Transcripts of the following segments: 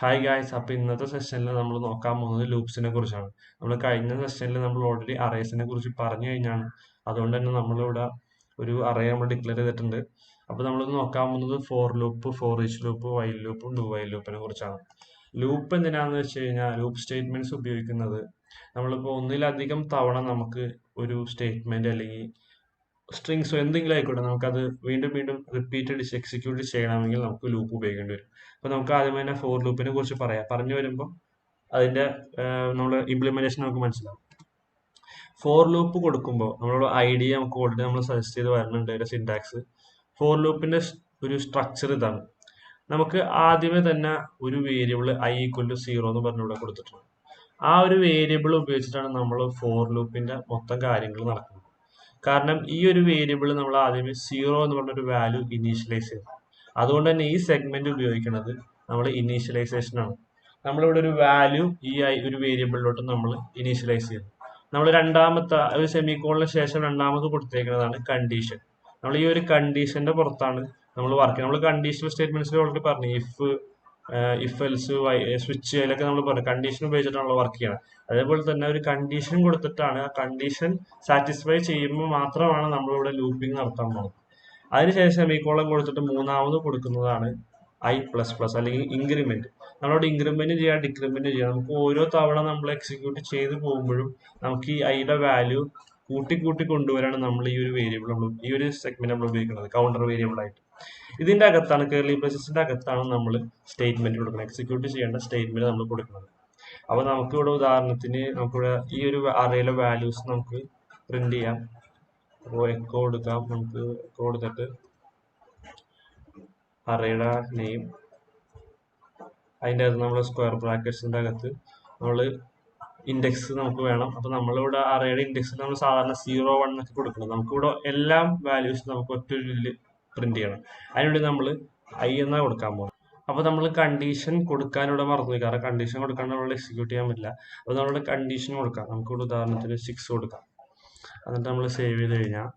Hi guys, അപ്പോൾ ഇന്നത്തെ സെഷനിൽ നമ്മൾ നോക്കാൻ പോകുന്നത് ലൂപ്സിനെ കുറിച്ചാണ്. നമ്മൾ കഴിഞ്ഞ സെഷനിൽ നമ്മൾ ഓൾറെഡി അറേസിനെ കുറിച്ച് പറഞ്ഞു കഴിഞ്ഞാണ്. അതുകൊണ്ട് തന്നെ നമ്മളിവിടെ ഒരു അറേ നമ്മൾ ഡിക്ലെയർ ചെയ്തിട്ടുണ്ട്. അപ്പോൾ നമ്മൾ നോക്കാൻ പോകുന്നത് for loop, for each loop, while ലൂപ്പും ഡു വൈൽ ലൂപ്പിനെ കുറിച്ചാണ്. ലൂപ്പ് എന്തിനാണെന്ന് വെച്ച് കഴിഞ്ഞാൽ ലൂപ്പ് സ്റ്റേറ്റ്മെന്റ്സ് ഉപയോഗിക്കുന്നത് നമ്മളിപ്പോൾ ഒന്നിലധികം തവണ നമുക്ക് ഒരു സ്റ്റേറ്റ്മെന്റ് അല്ലെങ്കിൽ സ്ട്രിങ്സോ എന്തെങ്കിലും ആയിക്കോട്ടെ നമുക്കത് വീണ്ടും വീണ്ടും റിപ്പീറ്റ് അടിച്ച് എക്സിക്യൂട്ട് ചെയ്യണമെങ്കിൽ നമുക്ക് ലൂപ്പ് ഉപയോഗിക്കേണ്ടി വരും. അപ്പോൾ നമുക്ക് ആദ്യം തന്നെ ഫോർ ലൂപ്പിനെ കുറിച്ച് പറഞ്ഞു വരുമ്പോൾ അതിന്റെ നമ്മുടെ ഇംപ്ലിമെന്റേഷൻ നമുക്ക് മനസ്സിലാവും. ഫോർ ലൂപ്പ് കൊടുക്കുമ്പോൾ നമ്മളോട് ഐഡിയ നമുക്ക് ഓൾറെഡി നമ്മൾ സജസ്റ്റ് ചെയ്ത് വരുന്നുണ്ട്. അതിന്റെ സിന്റാക്സ് ഫോർ ലൂപ്പിന്റെ ഒരു സ്ട്രക്ചർ ഇതാണ്. നമുക്ക് ആദ്യമേ തന്നെ ഒരു വേരിയബിൾ i ഈക്വൽ ടു 0 എന്ന് പറഞ്ഞിവിടെ കൊടുത്തിട്ടുണ്ട്. ആ ഒരു വേരിയബിൾ ഉപയോഗിച്ചിട്ടാണ് നമ്മൾ ഫോർ ലൂപ്പിന്റെ മൊത്തം കാര്യങ്ങൾ നടക്കുന്നത്. കാരണം ഈ ഒരു വേരിയബിൾ നമ്മൾ ആദ്യമേ 0 എന്ന് പറഞ്ഞൊരു വാല്യൂ ഇനീഷ്യലൈസ് ചെയ്തു. അതുകൊണ്ട് തന്നെ ഈ സെഗ്മെന്റ് ഉപയോഗിക്കുന്നത് നമ്മൾ ഇനീഷ്യലൈസേഷൻ ആണ്. നമ്മളിവിടെ ഒരു വാല്യൂ ഈ ഒരു വേരിയബിളിലോട്ട് നമ്മൾ ഇനീഷ്യലൈസ് ചെയ്യുന്നു. നമ്മൾ രണ്ടാമത്തെ ഒരു സെമിക്കോളിന് ശേഷം രണ്ടാമത് കൊടുത്തേക്കുന്നതാണ് കണ്ടീഷൻ. നമ്മൾ ഈ ഒരു കണ്ടീഷന്റെ പുറത്താണ് നമ്മൾ വർക്ക് ചെയ്യുന്നത്. നമ്മൾ കണ്ടീഷണൽ സ്റ്റേറ്റ്മെന്റ്സിൽ ഓൾറെഡി പറഞ്ഞു ഇഫ് എൽസ് സ്വിച്ച് അതിലൊക്കെ നമ്മൾ പറഞ്ഞു കണ്ടീഷൻ ഉപയോഗിച്ചിട്ടാണല്ലോ വർക്ക് ചെയ്യണം. അതേപോലെ തന്നെ ഒരു കണ്ടീഷൻ കൊടുത്തിട്ടാണ് ആ കണ്ടീഷൻ സാറ്റിസ്ഫൈ ചെയ്യുമ്പോൾ മാത്രമാണ് നമ്മളിവിടെ ലൂപ്പിംഗ് നടത്താൻ പോകുന്നത്. അതിനുശേഷം സെമിക്കോളൻ കൊടുത്തിട്ട് മൂന്നാമത് കൊടുക്കുന്നതാണ് i++ അല്ലെങ്കിൽ ഇൻക്രിമെന്റ്. നമ്മളോട് ഇൻക്രിമെന്റ് ചെയ്യാം, ഡിക്രിമെന്റ് ചെയ്യാം. നമുക്ക് ഓരോ തവണ നമ്മൾ എക്സിക്യൂട്ട് ചെയ്ത് പോകുമ്പോഴും നമുക്ക് ഈ ഐയുടെ വാല്യൂ കൂട്ടി കൊണ്ടുവരാണ് നമ്മൾ ഈ ഒരു വേരിയബിൾ ഈ ഒരു സെഗ്മെന്റ് നമ്മൾ ഉപയോഗിക്കുന്നത് കൗണ്ടർ വേരിയബിൾ ആയിട്ട്. ഇതിന്റെ അകത്താണ് കേർലി ബ്രേസസിന്റെ അകത്താണ് നമ്മൾ സ്റ്റേറ്റ്മെന്റ് കൊടുക്കുന്നത്, എക്സിക്യൂട്ട് ചെയ്യേണ്ട സ്റ്റേറ്റ്മെന്റ് നമ്മൾ കൊടുക്കുന്നത്. അപ്പൊ നമുക്കിവിടെ ഉദാഹരണത്തിന് നമുക്കിവിടെ ഈ ഒരു അറേയിലെ വാല്യൂസ് നമുക്ക് പ്രിന്റ് ചെയ്യാം. അപ്പോൾ എക്കോ കൊടുക്കാം. നമുക്ക് എക്കോ കൊടുത്തിട്ട് അറേയുടെ നെയിം, അതിൻ്റെ അകത്ത് നമ്മൾ സ്ക്വയർ ബ്രാക്കറ്റ്സിന്റെ അകത്ത് നമ്മൾ ഇൻഡെക്സ് നമുക്ക് വേണം. അപ്പൊ നമ്മളിവിടെ അറേയുടെ ഇൻഡെക്സ് നമ്മൾ സാധാരണ 0, 1 ഒക്കെ കൊടുക്കണം. നമുക്കിവിടെ എല്ലാ വാല്യൂസും നമുക്ക് ഒറ്റ ഇതിൽ പ്രിന്റ് ചെയ്യണം. അതിനുവേണ്ടി നമ്മൾ i എന്നാ കൊടുക്കാൻ പോകുന്നത്. അപ്പൊ നമ്മൾ കണ്ടീഷൻ കൊടുക്കാനിവിടെ മറന്നു, കാരണം കണ്ടീഷൻ കൊടുക്കാണ്ട് നമ്മൾ എക്സിക്യൂട്ട് ചെയ്യാൻ പറ്റില്ല. അപ്പൊ നമ്മളുടെ കണ്ടീഷൻ കൊടുക്കാം. നമുക്കിവിടെ ഉദാഹരണത്തിന് 6 കൊടുക്കാം. എന്നിട്ട് നമ്മൾ സേവ് ചെയ്ത് കഴിഞ്ഞാൽ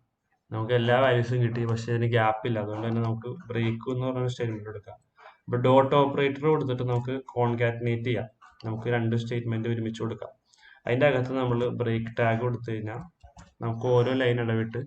നമുക്ക് എല്ലാ വാല്യൂസും കിട്ടി. പക്ഷെ അതിന് ഗ്യാപ്പ് ഇല്ല. അതുകൊണ്ട് തന്നെ നമുക്ക് ബ്രേക്ക് എന്ന് പറഞ്ഞ സ്റ്റേറ്റ്മെന്റ് എടുക്കാം. ഇപ്പൊ ഡോട്ട് ഓപ്പറേറ്റർ കൊടുത്തിട്ട് നമുക്ക് കോൺകാറ്റിനേറ്റ് ചെയ്യാം. നമുക്ക് രണ്ട് സ്റ്റേറ്റ്മെന്റ് ഒരുമിച്ച് കൊടുക്കാം. അതിന്റെ അകത്ത് നമ്മൾ ബ്രേക്ക് ടാഗ് കൊടുത്തു കഴിഞ്ഞാൽ നമുക്ക് ഓരോ ലൈൻ ഇടവിട്ട്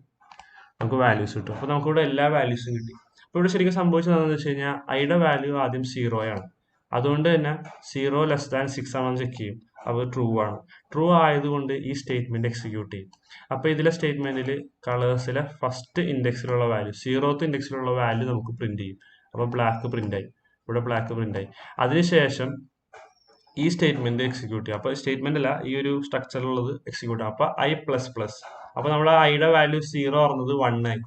നമുക്ക് വാല്യൂസ് കിട്ടും. അപ്പൊ നമുക്കിവിടെ എല്ലാ വാല്യൂസും കിട്ടി. അപ്പൊ ഇവിടെ ശരിക്കും സംഭവിച്ചത് എന്താണെന്ന് വെച്ച് കഴിഞ്ഞാൽ ഐയുടെ വാല്യൂ ആദ്യം 0 ആണ്. അതുകൊണ്ട് തന്നെ 0<6 ആണെന്ന് ചെക്ക് ചെയ്യും. അപ്പോൾ ട്രൂ ആണ്. ട്രൂ ആയതുകൊണ്ട് ഈ സ്റ്റേറ്റ്മെന്റ് എക്സിക്യൂട്ട് ചെയ്യും. അപ്പൊ ഇതിലെ സ്റ്റേറ്റ്മെന്റിൽ കളേഴ്സിലെ ഫസ്റ്റ് ഇൻഡെക്സിലുള്ള വാല്യൂ 0th ഇൻഡെക്സിലുള്ള വാല്യൂ നമുക്ക് പ്രിന്റ് ചെയ്യും. അപ്പൊ ബ്ലാക്ക് പ്രിന്റ് ആയി, ഇവിടെ ബ്ലാക്ക് പ്രിന്റ് ആയി. അതിനുശേഷം ഈ സ്റ്റേറ്റ്മെന്റ് എക്സിക്യൂട്ട് ചെയ്യും. അപ്പൊ സ്റ്റേറ്റ്മെന്റ് അല്ല, ഈ ഒരു സ്ട്രക്ചറിലുള്ളത് എക്സിക്യൂട്ട് ചെയ്യും. അപ്പൊ i++. അപ്പൊ നമ്മുടെ ഐയുടെ വാല്യൂ 0 പറഞ്ഞത് 1 ആയി.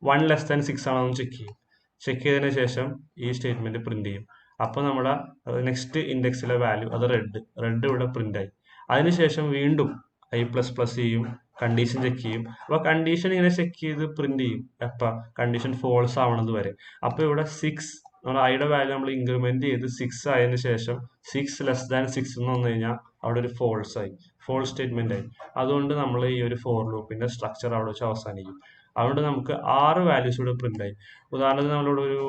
1<6 ആണെന്ന് ചെക്ക് ചെയ്യും. ചെക്ക് ചെയ്തതിനു ശേഷം ഈ സ്റ്റേറ്റ്മെന്റ് പ്രിന്റ് ചെയ്യും. അപ്പൊ നമ്മുടെ നെക്സ്റ്റ് ഇൻഡെക്സിലെ വാല്യൂ അത് റെഡ് ഇവിടെ പ്രിന്റ് ആയി. അതിനുശേഷം വീണ്ടും i++ ചെയ്യും, കണ്ടീഷൻ ചെക്ക് ചെയ്യും. അപ്പൊ കണ്ടീഷൻ ഇങ്ങനെ ചെക്ക് ചെയ്ത് പ്രിന്റ് ചെയ്യും എപ്പ കണ്ടീഷൻ ഫോൾസ് ആവണത് വരെ. അപ്പൊ ഇവിടെ 6 നമ്മുടെ ഐയുടെ വാല്യൂ നമ്മൾ ഇൻക്രിമെന്റ് ചെയ്ത് 6 ആയതിനു ശേഷം 6<6 എന്ന് വന്നു കഴിഞ്ഞാൽ അവിടെ ഒരു ഫോൾസ് ആയി, ഫോൾസ് സ്റ്റേറ്റ്മെന്റ് ആയി. അതുകൊണ്ട് നമ്മൾ ഈ ഒരു ഫോർ ലൂപ്പിന്റെ സ്ട്രക്ചർ അവിടെ വെച്ച് അവസാനിക്കും. അതുകൊണ്ട് നമുക്ക് 6 വാല്യൂസ് ഇവിടെ പ്രിന്റ് ആയി. ഉദാഹരണത്തിന് നമ്മളിവിടെ ഒരു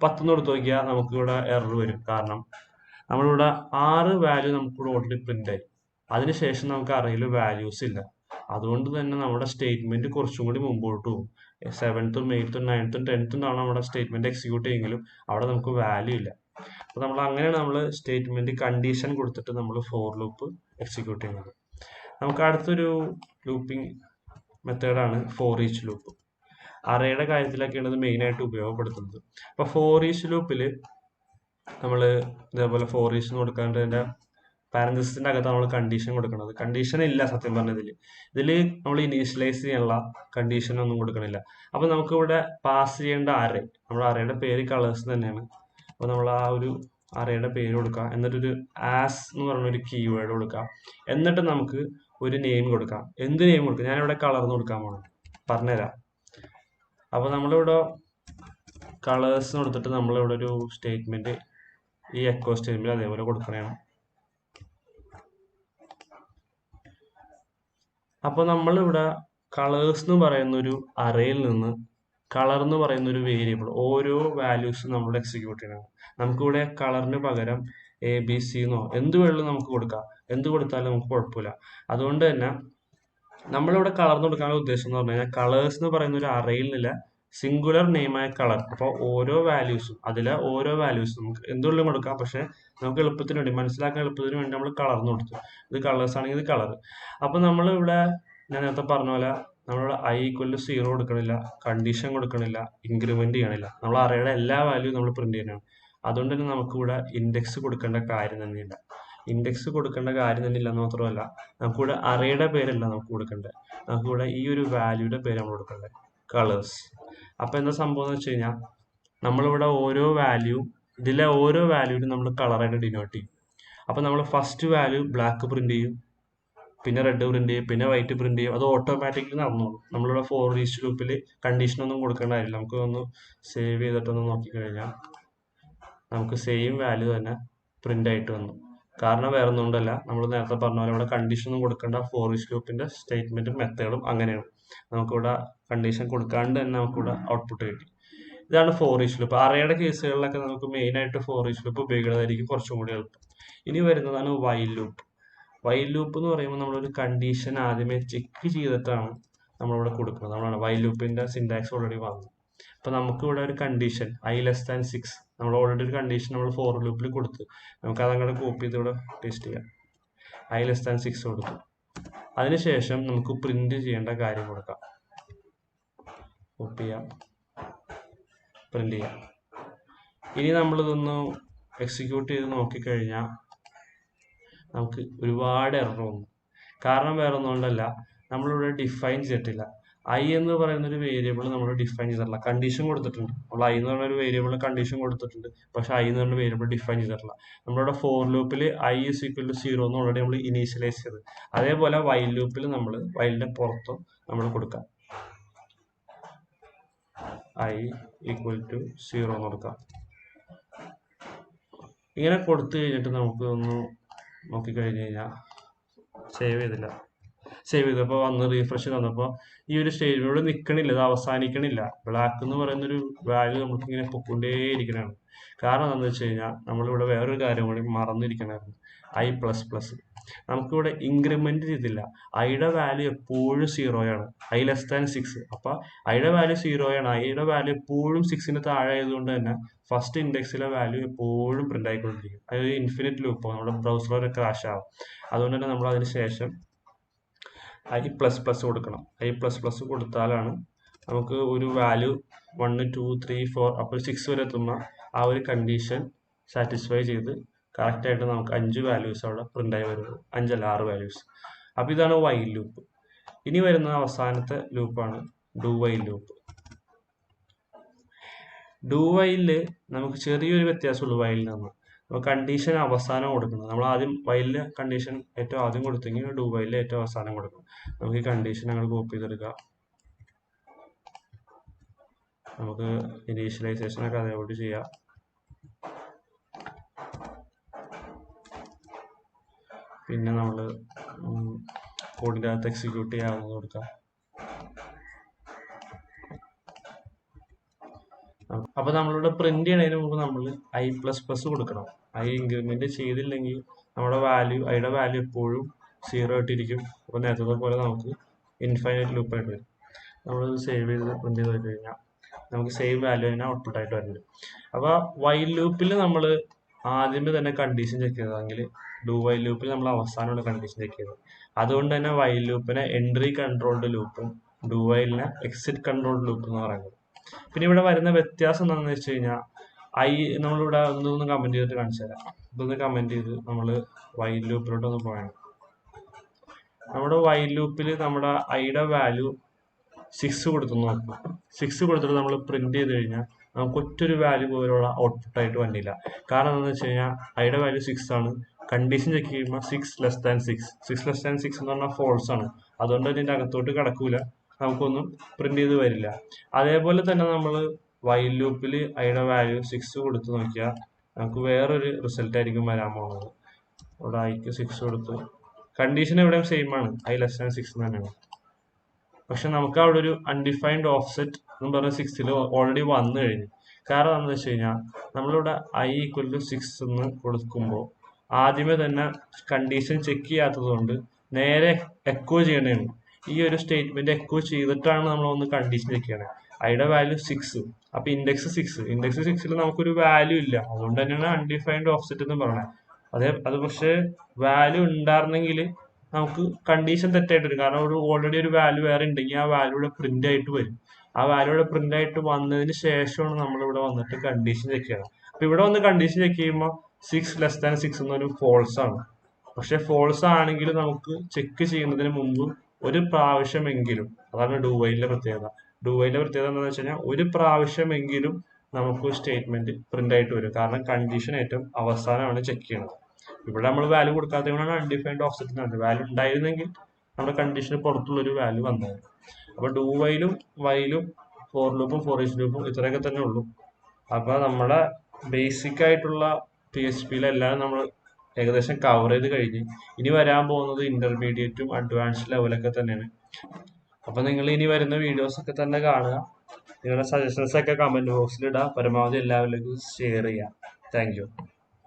10 കൊടുത്തു നോക്കിയാൽ നമുക്ക് ഇവിടെ എറർ വരും. കാരണം നമ്മളിവിടെ 6 വാല്യൂ നമുക്കിവിടെ ഓൾറെഡി പ്രിന്റ് ആയി. അതിനുശേഷം നമുക്ക് അറേയിൽ വാല്യൂസ് ഇല്ല. അതുകൊണ്ട് തന്നെ നമ്മുടെ സ്റ്റേറ്റ്മെന്റ് കുറച്ചും കൂടി മുമ്പോട്ട് പോകും. 7th, 8th, 9th, 10th ആണ് നമ്മുടെ സ്റ്റേറ്റ്മെന്റ് എക്സിക്യൂട്ട് ചെയ്യുമെങ്കിലും അവിടെ നമുക്ക് വാല്യൂ ഇല്ല. അപ്പൊ നമ്മൾ അങ്ങനെയാണ് നമ്മൾ സ്റ്റേറ്റ്മെന്റ് കണ്ടീഷൻ കൊടുത്തിട്ട് നമ്മൾ ഫോർ ലൂപ്പ് എക്സിക്യൂട്ട് ചെയ്യുന്നത്. നമുക്ക് അടുത്തൊരു ലൂപ്പിംഗ് മെത്തേഡാണ് ഫോർ ഈച്ച് ലൂപ്പ്. അറേയുടെ കാര്യത്തിലൊക്കെയാണ് ഇത് മെയിൻ ആയിട്ട് ഉപയോഗപ്പെടുത്തുന്നത്. അപ്പൊ ഫോർ ഈച്ച് ലൂപ്പിൽ നമ്മൾ ഇതേപോലെ ഫോർ ഈച്ച് കൊടുക്കാണ്ട് അതിന്റെ പാരന്തസിന്റെ അകത്ത് നമ്മൾ കണ്ടീഷൻ കൊടുക്കുന്നത്. കണ്ടീഷൻ ഇല്ല സത്യം പറഞ്ഞതിൽ. ഇതിൽ നമ്മൾ ഇനീഷ്യലൈസ് ചെയ്യാനുള്ള കണ്ടീഷൻ ഒന്നും കൊടുക്കണില്ല. അപ്പൊ നമുക്ക് ഇവിടെ പാസ് ചെയ്യേണ്ട അറേ, നമ്മുടെ അറേയുടെ പേര് കളേഴ്സ് തന്നെയാണ്. അപ്പൊ നമ്മൾ ആ ഒരു അറേയുടെ പേര് കൊടുക്കാം. എന്നിട്ടൊരു ആസ് എന്ന് പറഞ്ഞ ഒരു കീവേഡ് കൊടുക്കാം. എന്നിട്ട് നമുക്ക് ഒരു നെയിം കൊടുക്കാം. എന്ത് നെയിം കൊടുക്കാം? ഞാനിവിടെ കളർന്ന് കൊടുക്കാൻ പോകണം, പറഞ്ഞുതരാം. അപ്പൊ നമ്മളിവിടെ കളേഴ്സ് കൊടുത്തിട്ട് നമ്മളിവിടെ ഒരു സ്റ്റേറ്റ്മെന്റ് ഈ എക്കോ സ്റ്റേറ്റ്മെന്റ് അതേപോലെ കൊടുക്കണേണ്. അപ്പൊ നമ്മളിവിടെ കളേഴ്സ് എന്ന് പറയുന്ന ഒരു അറേയിൽ നിന്ന് കളർ എന്ന് പറയുന്ന ഒരു വേരിയബിൾ ഓരോ വാല്യൂസും നമ്മൾ എക്സിക്യൂട്ട് ചെയ്യണം. നമുക്കിവിടെ കളറിന് പകരം ABC എന്നോ എന്ത് വേണമെങ്കിലും നമുക്ക് കൊടുക്കാം. എന്ത് കൊടുത്താലും നമുക്ക് കുഴപ്പമില്ല. അതുകൊണ്ട് തന്നെ നമ്മളിവിടെ കളർന്ന് കൊടുക്കാനുള്ള ഉദ്ദേശം എന്ന് പറഞ്ഞു കഴിഞ്ഞാൽ കളേഴ്സ് എന്ന് പറയുന്ന ഒരു അറയിൽ നിന്നില്ല സിംഗുലർ നെയിമായ കളർ. അപ്പോൾ ഓരോ വാല്യൂസും ഓരോ വാല്യൂസും നമുക്ക് എന്തുകൊണ്ടും കൊടുക്കാം. പക്ഷെ നമുക്ക് എളുപ്പത്തിന് വേണ്ടി മനസ്സിലാക്കാൻ എളുപ്പത്തിന് വേണ്ടി നമ്മൾ കളർന്ന് കൊടുത്തു. ഇത് കളേഴ്സ് ആണെങ്കിൽ ഇത് കളർ. അപ്പൊ നമ്മളിവിടെ ഞാൻ നേരത്തെ പറഞ്ഞ പോലെ നമ്മളിവിടെ i=0 കൊടുക്കണില്ല, കണ്ടീഷൻ കൊടുക്കണില്ല, ഇൻക്രിമെന്റ് ചെയ്യണില്ല. നമ്മൾ അറയുടെ എല്ലാ വാല്യൂ നമ്മൾ പ്രിന്റ് ചെയ്യണം. അതുകൊണ്ട് തന്നെ നമുക്കിവിടെ ഇൻഡെക്സ് കൊടുക്കേണ്ട കാര്യം തന്നെയില്ല. ഇൻഡെക്സ് കൊടുക്കേണ്ട കാര്യം തന്നെ ഇല്ലെന്ന് മാത്രമല്ല, നമുക്കിവിടെ അറയുടെ പേരല്ല നമുക്ക് കൊടുക്കേണ്ടത്. നമുക്കിവിടെ ഈ ഒരു വാല്യൂയുടെ പേര് നമ്മൾ കൊടുക്കേണ്ടത് കളേഴ്സ്. അപ്പൊ എന്താ സംഭവം എന്ന് വെച്ച് കഴിഞ്ഞാൽ നമ്മളിവിടെ ഇതിലെ ഓരോ വാല്യൂവിനും നമ്മൾ കളറായിട്ട് ഡിനോട്ട് ചെയ്യും. അപ്പൊ നമ്മൾ ഫസ്റ്റ് വാല്യൂ ബ്ലാക്ക് പ്രിന്റ് ചെയ്യും, പിന്നെ റെഡ് പ്രിന്റ് ചെയ്യും, പിന്നെ വൈറ്റ് പ്രിന്റ് ചെയ്യും. അത് ഓട്ടോമാറ്റിക്കലി നടന്നോളും. നമ്മളിവിടെ ഫോർ ഈച്ച് ലൂപ്പിൽ കണ്ടീഷൻ ഒന്നും കൊടുക്കേണ്ട കാര്യമില്ല. നമുക്ക് ഒന്ന് സേവ് ചെയ്തിട്ടൊന്ന് നോക്കിക്കഴിഞ്ഞാൽ നമുക്ക് സെയിം വാല്യൂ തന്നെ പ്രിന്റ് ആയിട്ട് വന്നു. കാരണം വേറെ ഒന്നുകൊണ്ടല്ല, നമ്മൾ നേരത്തെ പറഞ്ഞ പോലെ ഇവിടെ കണ്ടീഷൻ ഒന്നും കൊടുക്കേണ്ട ഫോർ ഈച്ച് ലൂപ്പിന്റെ സ്റ്റേറ്റ്മെന്റും മെത്തേഡും അങ്ങനെയാണ്. നമുക്കിവിടെ കണ്ടീഷൻ കൊടുക്കാണ്ട് തന്നെ നമുക്കിവിടെ ഔട്ട്പുട്ട് കിട്ടി. ഇതാണ് ഫോർ ഈച്ച് ലൂപ്പ്. അറയുടെ കേസുകളിലൊക്കെ നമുക്ക് മെയിൻ ആയിട്ട് ഫോർ ഈച്ച് ലൂപ്പ് ഉപയോഗിക്കുന്നതായിരിക്കും കുറച്ചും കൂടി എളുപ്പം. ഇനി വരുന്നതാണ് വൈൽ ലൂപ്പ്. വൈൽ ലൂപ്പ് എന്ന് പറയുമ്പോൾ നമ്മളൊരു കണ്ടീഷൻ ആദ്യമേ ചെക്ക് ചെയ്തിട്ടാണ് നമ്മളിവിടെ കൊടുക്കുന്നത്. നമ്മളാണ് വൈൽ ലൂപ്പിന്റെ സിന്റാക്സ് ഓൾറെഡി വന്നു. അപ്പൊ നമുക്ക് ഇവിടെ ഒരു കണ്ടീഷൻ i<6 നമ്മൾ ഓൾറെഡി ഒരു കണ്ടീഷൻ നമ്മൾ ഫോർ ലൂപ്പിൽ കൊടുത്ത് നമുക്ക് അതങ്ങോട്ട് കോപ്പി ചെയ്ത് ഇവിടെ പേസ്റ്റ് ചെയ്യാം. i<6 കൊടുത്തു. അതിനുശേഷം നമുക്ക് പ്രിന്റ് ചെയ്യേണ്ട കാര്യം കൊടുക്കാം. കോപ്പി ചെയ്യാം, പ്രിന്റ് ചെയ്യാം. ഇനി നമ്മളിതൊന്ന് എക്സിക്യൂട്ട് ചെയ്ത് നോക്കിക്കഴിഞ്ഞാൽ നമുക്ക് ഒരുപാട് എറർ വന്നു. കാരണം വേറെ ഒന്നുകൊണ്ടല്ല, നമ്മളിവിടെ ഡിഫൈൻ ചെയ്തിട്ടില്ല. i എന്ന് പറയുന്ന ഒരു വേരിയബിൾ നമ്മൾ ഡിഫൈൻ ചെയ്തിട്ടില്ല. കണ്ടീഷൻ കൊടുത്തിട്ടുണ്ട്. നമ്മൾ i എന്ന് പറയുന്ന ഒരു വേരിയബിളിന് കണ്ടീഷൻ കൊടുത്തിട്ടുണ്ട്. പക്ഷെ i എന്ന് പറയുന്ന വേരിയബിൾ ഡിഫൈൻ ചെയ്തിട്ടില്ല. നമ്മളിവിടെ ഫോർ ലൂപ്പിൽ i=0 എന്ന് ഓൾറെഡി നമ്മൾ ഇനീഷ്യലൈസ് ചെയ്ത്. അതേപോലെ വൈൽ ലൂപ്പിൽ നമ്മൾ വൈലിന്റെ പുറത്തും നമ്മൾ കൊടുക്കാം. i=0 എന്ന് കൊടുക്കാം. ഇങ്ങനെ കൊടുത്തു കഴിഞ്ഞിട്ട് നമുക്ക് ഒന്ന് നോക്കിക്കഴിഞ്ഞ് കഴിഞ്ഞാൽ സേവ് ചെയ്തപ്പോൾ വന്ന് റീഫ്രഷ് തന്നപ്പോൾ ഈ ഒരു സ്റ്റേജ് ഇവിടെ നിൽക്കണില്ല, ഇത് അവസാനിക്കണില്ല. ബ്ലാക്ക് എന്ന് പറയുന്ന ഒരു വാല്യൂ നമുക്ക് ഇങ്ങനെ പൊക്കൊണ്ടേയിരിക്കണതാണ്. കാരണം എന്താണെന്ന് വെച്ച് കഴിഞ്ഞാൽ നമ്മളിവിടെ വേറൊരു കാര്യം കൂടി മറന്നിരിക്കണമായിരുന്നു. i++. നമുക്കിവിടെ ഇൻക്രിമെന്റ് ചെയ്തില്ല. ഐയുടെ വാല്യൂ എപ്പോഴും 0 ആണ്. i<6. അപ്പൊ ഐയുടെ വാല്യൂ 0 ആണ്. ഐയുടെ വാല്യൂ എപ്പോഴും 6ന് താഴെ ആയതുകൊണ്ട് തന്നെ ഫസ്റ്റ് ഇൻഡെക്സിലെ വാല്യൂ എപ്പോഴും പ്രിന്റ് ആയിക്കൊണ്ടിരിക്കും. അതൊരു ഇൻഫിനിറ്റ് ലൂപ്പ്, നമ്മുടെ ബ്രൗസർ ക്രാഷ് ആവും. അതുകൊണ്ട് തന്നെ നമ്മൾ അതിന് ശേഷം i++ കൊടുക്കണം. i++ കൊടുത്താലാണ് നമുക്ക് ഒരു വാല്യൂ 1 2 3 4 അപ്പോൾ 6 വരെ എത്തുമ്പോൾ ആ ഒരു കണ്ടീഷൻ സാറ്റിസ്ഫൈ ചെയ്ത് കറക്റ്റ് ആയിട്ട് നമുക്ക് 5 വാല്യൂസ് അവിടെ പ്രിന്റ് ആയി വരുന്നത്. 5 അല്ല 6 വാല്യൂസ്. അപ്പൊ ഇതാണ് വൈൽ ലൂപ്പ്. ഇനി വരുന്ന അവസാനത്തെ ലൂപ്പാണ് ഡു വൈൽ ലൂപ്പ്. ഡു വൈലില് നമുക്ക് ചെറിയൊരു വ്യത്യാസമുള്ളൂ വൈലിൽ നിന്ന്. കണ്ടീഷൻ അവസാനം കൊടുക്കണം. നമ്മൾ ആദ്യം വൈലില് കണ്ടീഷൻ ഏറ്റവും ആദ്യം കൊടുത്തെങ്കിൽ ഡു വൈലില് ഏറ്റവും അവസാനം കൊടുക്കണം. നമുക്ക് ഈ കണ്ടീഷൻ ഞങ്ങൾ കോപ്പി ചെയ്തെടുക്കാം. നമുക്ക് ഇനീഷ്യലൈസേഷൻ ഒക്കെ അതേപോലെ ചെയ്യാം. പിന്നെ നമ്മൾ കോഡിന്റെ അകത്ത് എക്സിക്യൂട്ട് ചെയ്യാവുന്നത് കൊടുക്കാം. അപ്പൊ നമ്മളിവിടെ പ്രിന്റ് ചെയ്യണതിന് മുമ്പ് നമ്മൾ i++ കൊടുക്കണം. i ഇൻക്രിമെന്റ് ചെയ്തില്ലെങ്കിൽ നമ്മുടെ ഐയുടെ വാല്യൂ എപ്പോഴും 0 ആയിട്ടിരിക്കും. അപ്പൊ നേരത്തെ പോലെ നമുക്ക് ഇൻഫൈനൈറ്റ് ലൂപ്പ് ആയിട്ട് വരും. നമ്മൾ സേവ് ചെയ്ത് പ്രിന്റ് ചെയ്ത് കഴിഞ്ഞാൽ നമുക്ക് സെയിം വാല്യൂ തന്നെ ഔട്ട്പുട്ട് ആയിട്ട് വരുന്നത്. അപ്പൊ വൈൽ ലൂപ്പിൽ നമ്മൾ ആദ്യമേ തന്നെ കണ്ടീഷൻ ചെക്ക് ചെയ്തതെങ്കിൽ ഡു വൈൽ ലൂപ്പിൽ നമ്മൾ അവസാനമാണ് കണ്ടീഷൻ ചെക്ക് ചെയ്തത്. അതുകൊണ്ട് തന്നെ വൈൽ ലൂപ്പിനെ എൻട്രി കൺട്രോൾഡ് ലൂപ്പും ഡു വൈലിനെ എക്സിറ്റ് കൺട്രോൾഡ് ലൂപ്പ് എന്ന് പറയുന്നത്. പിന്നെ ഇവിടെ വരുന്ന വ്യത്യാസം എന്താണെന്ന് വെച്ച് കഴിഞ്ഞാൽ നമ്മളിവിടെ ഒന്നൊന്ന് കമന്റ് ചെയ്തിട്ട് കാണിച്ചു തരാം. ഇതൊന്ന് കമന്റ് ചെയ്ത് നമ്മൾ വൈൽ ലൂപ്പിലോട്ട് ഒന്ന് പോയാണ്. നമ്മുടെ വൈൽ ലൂപ്പിൽ നമ്മുടെ ഐയുടെ വാല്യൂ 6 കൊടുത്തു നോക്കും. 6 കൊടുത്തിട്ട് നമ്മൾ പ്രിന്റ് ചെയ്ത് കഴിഞ്ഞാൽ നമുക്ക് ഒറ്റൊരു വാല്യൂ പോലുള്ള ഔട്ട്പുട്ട് ആയിട്ട് വന്നില്ല. കാരണം എന്താണെന്ന് വെച്ച് കഴിഞ്ഞാൽ ഐയുടെ വാല്യൂ 6 ആണ്. കണ്ടീഷൻ ചെക്ക് ചെയ്യുമ്പോൾ 6<6 എന്ന് പറഞ്ഞാൽ ഫോൾസ് ആണ്. അതുകൊണ്ട് ഇതിന്റെ അകത്തോട്ട് കിടക്കൂല, നമുക്കൊന്നും പ്രിന്റ് ചെയ്ത് വരില്ല. അതേപോലെ തന്നെ നമ്മൾ വൈൽ ലൂപ്പിൽ ഐയുടെ വാല്യൂ 6 കൊടുത്ത് നോക്കിയാൽ നമുക്ക് വേറൊരു റിസൾട്ട് ആയിരിക്കും വരാൻ പോകുന്നത്. ഇവിടെ ഐക്ക് 6 കൊടുത്ത് കണ്ടീഷൻ എവിടെയും സെയിം ആണ്, i<6 തന്നെയാണ്. പക്ഷെ നമുക്ക് അവിടെ ഒരു അൺഡിഫൈൻഡ് ഓഫ്സെറ്റ് എന്ന് പറഞ്ഞ 6ൽ ഓൾറെഡി വന്നു കഴിഞ്ഞു. കാരണം എന്താണെന്ന് വെച്ച് കഴിഞ്ഞാൽ നമ്മളിവിടെ i = 6 എന്ന് കൊടുക്കുമ്പോൾ ആദ്യമേ തന്നെ കണ്ടീഷൻ ചെക്ക് ചെയ്യാത്തത് കൊണ്ട് നേരെ എക്കോ ചെയ്യണതാണ്. ഈ ഒരു സ്റ്റേറ്റ്മെന്റ് എക്കോ ചെയ്തിട്ടാണ് നമ്മൾ ഒന്ന് കണ്ടീഷൻ ചെക്ക് ചെയ്യണത്. ഐയുടെ വാല്യൂ 6, അപ്പൊ ഇൻഡെക്സ് 6ൽ നമുക്കൊരു വാല്യൂ ഇല്ല. അതുകൊണ്ട് തന്നെയാണ് അൺഡിഫൈൻഡ് ഓഫ്സെറ്റ് എന്ന് പറയുന്നത്. അത് പക്ഷേ വാല്യൂ ഉണ്ടായിരുന്നെങ്കിൽ നമുക്ക് കണ്ടീഷൻ തെറ്റായിട്ട് വരും. കാരണം ഓൾറെഡി ഒരു വാല്യൂ വേറെ ഉണ്ടെങ്കിൽ ആ വാല്യൂ ഇവിടെ പ്രിന്റ് ആയിട്ട് വരും. ആ വാല്യൂ ഇവിടെ പ്രിന്റ് ആയിട്ട് വന്നതിന് ശേഷമാണ് നമ്മൾ ഇവിടെ വന്നിട്ട് കണ്ടീഷൻ ചെക്ക് ചെയ്യണം. അപ്പൊ ഇവിടെ വന്ന് കണ്ടീഷൻ ചെക്ക് ചെയ്യുമ്പോൾ 6 <6 എന്നൊരു ഫോൾസ് ആണ്. പക്ഷെ ഫോൾസ് ആണെങ്കിൽ നമുക്ക് ചെക്ക് ചെയ്യുന്നതിന് മുമ്പ് ഒരു പ്രാവശ്യമെങ്കിലും, അതാണ് ഡു വൈലിന്റെ പ്രത്യേകത. ഡു വൈലിന്റെ പ്രത്യേകത എന്താണെന്ന് വെച്ച് കഴിഞ്ഞാൽ ഒരു പ്രാവശ്യമെങ്കിലും നമുക്ക് സ്റ്റേറ്റ്മെന്റ് പ്രിന്റ് ആയിട്ട് വരും. കാരണം കണ്ടീഷൻ ഏറ്റവും അവസാനമാണ് ചെക്ക് ചെയ്യുന്നത്. ഇവിടെ നമ്മൾ വാല്യൂ കൊടുക്കാത്തതുകൊണ്ടാണ് അൺഡിഫൈൻഡ് ഓഫ്സെറ്റ് എന്ന് പറയുന്നത്. വാല്യൂ ഉണ്ടായിരുന്നെങ്കിൽ നമ്മുടെ കണ്ടീഷന് പുറത്തുള്ളൊരു വാല്യൂ വന്നത്. അപ്പൊ ഡു വൈലും വൈലും ഫോർ ലൂപ്പും ഫോർ ഈച്ച് ലൂപ്പും ഇത്രയൊക്കെ തന്നെ ഉള്ളൂ. അപ്പൊ നമ്മുടെ ബേസിക് ആയിട്ടുള്ള PHP എല്ലാം നമ്മൾ ഏകദേശം കവർ ചെയ്ത് കഴിഞ്ഞ് ഇനി വരാൻ പോകുന്നത് ഇന്റർമീഡിയറ്റും അഡ്വാൻസ് ലെവലൊക്കെ തന്നെയാണ്. അപ്പൊ നിങ്ങൾ ഇനി വരുന്ന വീഡിയോസ് ഒക്കെ തന്നെ കാണുക. നിങ്ങളുടെ സജഷൻസ് ഒക്കെ കമന്റ് ബോക്സിൽ ഇടുക. പരമാവധി എല്ലാവരിലേക്കും ഷെയർ ചെയ്യുക. Thank you.